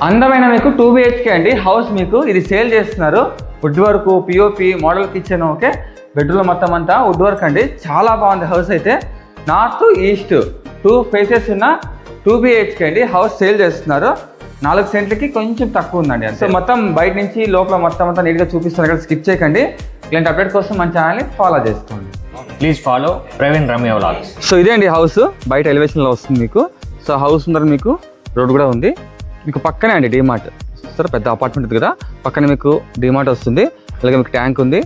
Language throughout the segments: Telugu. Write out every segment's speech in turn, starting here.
అందమైన మీకు 2 BHK అండి హౌస్. మీకు ఇది సేల్ చేస్తున్నారు. Wood work, POP, model kitchen, okay. Bedroom మొత్తం అంతా వుడ్ వర్క్ అండి. చాలా బాగుంది హౌస్ అయితే. నార్త్ ఈస్ట్ 2 ఫేసెస్ ఉన్న 2 BHK అండి హౌస్ సేల్ చేస్తున్నారు. 4 సెంట్లకి కొంచెం తక్కువ ఉందండి. సో మొత్తం బయట నుంచి లోపల మొత్తం అంతా నీట్గా చూపిస్తున్నారు కదా, స్కిప్ చేయకండి. ఇలాంటి అప్డేట్ కోసం మన ఛానల్ని ఫాలో చేసుకోండి. Please follow Praveen Ramya vlogs. So ఇదే అండి హౌస్, బయట ఎలివేషన్లో వస్తుంది మీకు. సో హౌస్ ముందర మీకు రోడ్ కూడా ఉంది. మీకు పక్కనే అండి డిమార్ట్. సరే పెద్ద అపార్ట్మెంట్ ఉంది కదా, పక్కన మీకు డిమార్ట్ వస్తుంది. అలాగే మీకు ట్యాంక్ ఉంది.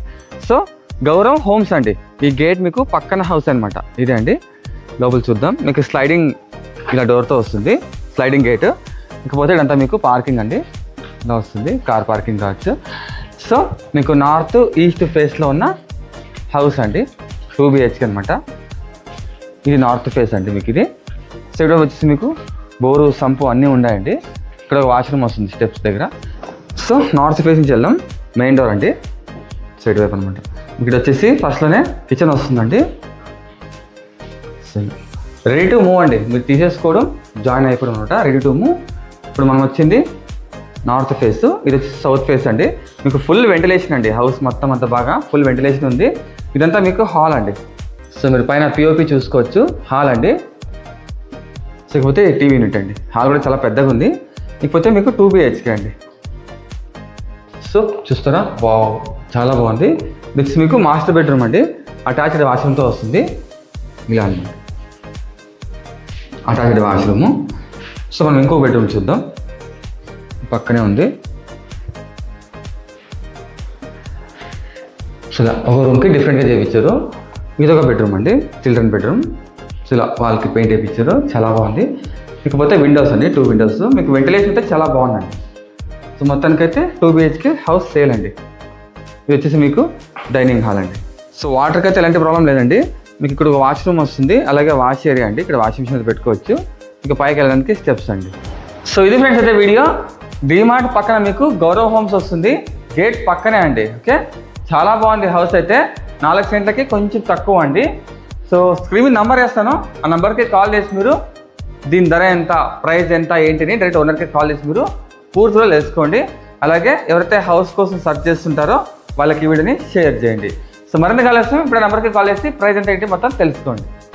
సో గౌరవ్ హోమ్స్ అండి. ఈ గేట్ మీకు పక్కన హౌస్ అనమాట. ఇదే అండి, లోపల చూద్దాం. మీకు స్లైడింగ్ ఇలా డోర్తో వస్తుంది, స్లైడింగ్ గేట్. ఇకపోతే ఇదంతా మీకు పార్కింగ్ అండి, ఇలా వస్తుంది, కార్ పార్కింగ్ కావచ్చు. సో మీకు నార్త్ ఈస్ట్ ఫేస్లో ఉన్న హౌస్ అండి, 2 BHK అనమాట. ఇది నార్త్ ఫేస్ అండి మీకు ఇది. సో ఇక్కడ వచ్చేసి మీకు బోరు, సంపు అన్నీ ఉన్నాయండి. ఇక్కడ ఒక వాష్రూమ్ వస్తుంది స్టెప్స్ దగ్గర. సో నార్త్ ఫేస్ నుంచి వెళ్దాం. మెయిన్ డోర్ అండి, సైడ్ వైపు అనమాట. ఇక్కడ వచ్చేసి ఫస్ట్లోనే కిచెన్ వస్తుందండి. రెడీ టు మూవ్ అండి, మీరు తీసేసుకోవడం, జాయిన్ అయిపోవడం అనమాట. Ready to move. ఇప్పుడు మనం వచ్చింది నార్త్ ఫేస్, ఇది వచ్చి సౌత్ ఫేస్ అండి. మీకు ఫుల్ వెంటిలేషన్ అండి, హౌస్ మొత్తం అంతా బాగా ఫుల్ వెంటిలేషన్ ఉంది. ఇదంతా మీకు హాల్ అండి. సో మీరు పైన పిఓపి చూసుకోవచ్చు, హాల్ అండి. సో ఇకపోతే టీవీ యూనిట్ అండి. హాల్ కూడా చాలా పెద్దగా ఉంది. ఇకపోతే మీకు 2 BHK అండి. సో చూస్తారా, చాలా బాగుంది. నెక్స్ట్ మీకు మాస్టర్ బెడ్రూమ్ అండి, అటాచ్డ్ వాష్రూమ్తో వస్తుంది. ఇలా అనమాట, అటాచ్డ్ వాష్రూము. సో మనం ఇంకో బెడ్రూమ్ చూద్దాం, పక్కనే ఉంది. సో ఇలా ఒక రూమ్కి డిఫరెంట్గా చేయించారు. ఇదొక బెడ్రూమ్ అండి, చిల్డ్రన్ బెడ్రూమ్. సో ఇలా వాళ్ళకి పెయింట్ వేయించారు, చాలా బాగుంది. ఇకపోతే విండోస్ అండి, 2 విండోస్. మీకు వెంటిలేషన్ అయితే చాలా బాగుందండి. సో మొత్తానికైతే 2 BHK హౌస్ సేల్ అండి. ఇది వచ్చేసి మీకు డైనింగ్ హాల్ అండి. సో వాటర్కి అయితే ఎలాంటి ప్రాబ్లం లేదండి. మీకు ఇక్కడ ఒక వాష్రూమ్ వస్తుంది, అలాగే వాష్ ఏరియా అండి. ఇక్కడ వాషింగ్ మిషన్ పెట్టుకోవచ్చు. ఇక పైకి వెళ్ళడానికి స్టెప్స్ అండి. సో ఇది ఫ్రెండ్స్ అయితే వీడియో. డిమార్ట్ పక్కన మీకు గౌరవ్ హోమ్స్ వస్తుంది, గేట్ పక్కనే అండి, ఓకే. చాలా బాగుంది హౌస్ అయితే. 4 సెంట్లకి కొంచెం తక్కువ అండి. సో స్క్రీన్ నంబర్ వేస్తాను, ఆ నెంబర్కి కాల్ చేసి మీరు దీని ధర ఎంత, ప్రైస్ ఎంత, ఏంటిని డైరెక్ట్ ఓనర్కి కాల్ చేసి మీరు పూర్తిగా తెలుసుకోండి. అలాగే ఎవరైతే హౌస్ కోసం సెర్చ్ చేస్తుంటారో వాళ్ళకి ఈ వీడియోని షేర్ చేయండి. సో మరింత కాల్ చేస్తాం, ఇప్పుడు నెంబర్కి కాల్ చేసి ప్రైస్ ఎంత ఏంటి మొత్తం తెలుసుకోండి.